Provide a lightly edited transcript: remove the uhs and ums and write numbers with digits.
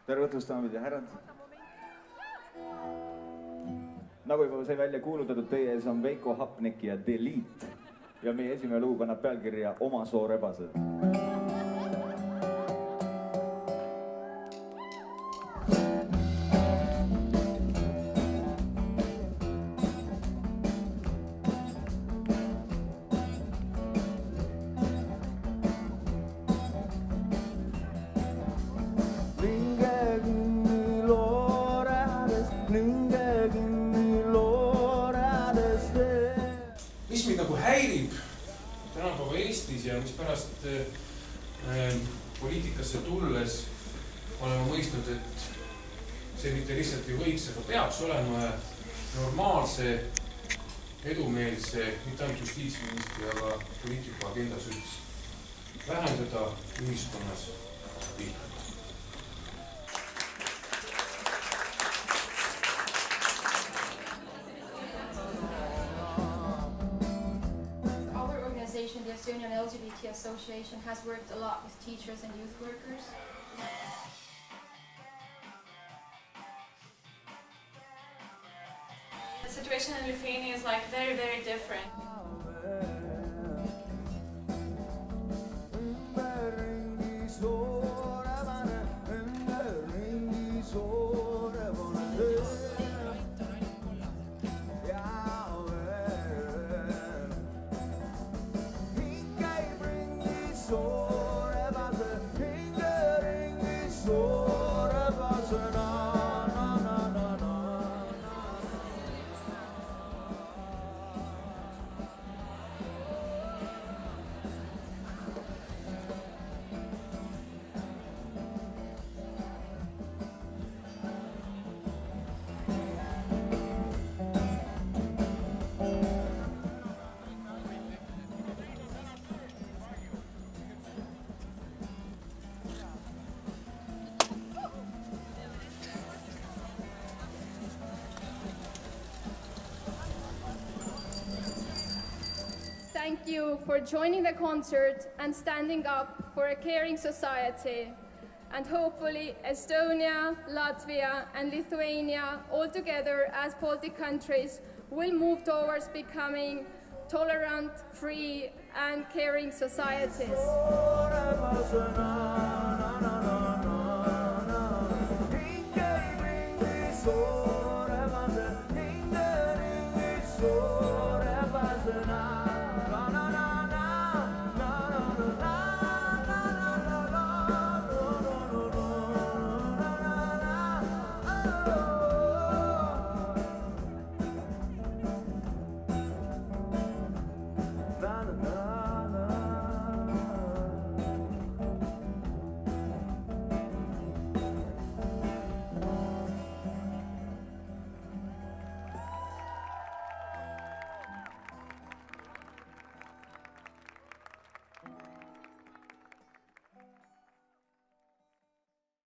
tere õhtust, daamid ja härrad. Nagu juba sai välja kuulutatud, teie ees on Veiko Hapnik ja Delete. Ja meie esimene lugu kannab pealkirja Oma soo rebased. Mis mind nagu häirib tänapäeva Eestis ja mis pärast poliitikasse tulles olema mõistnud, et see mitte lihtsalt ei võiks, aga peaks olema normaalse, edumeelse, mitte ainult justiitsministri, aga poliitiku agendas üldse. Vähendada ühiskonnas vihku. The Estonian LGBT Association has worked a lot with teachers and youth workers. The situation in Lithuania is like very, very different. Thank you for joining the concert and standing up for a caring society. And hopefully Estonia, Latvia and Lithuania, all together as Baltic countries, will move towards becoming tolerant, free and caring societies.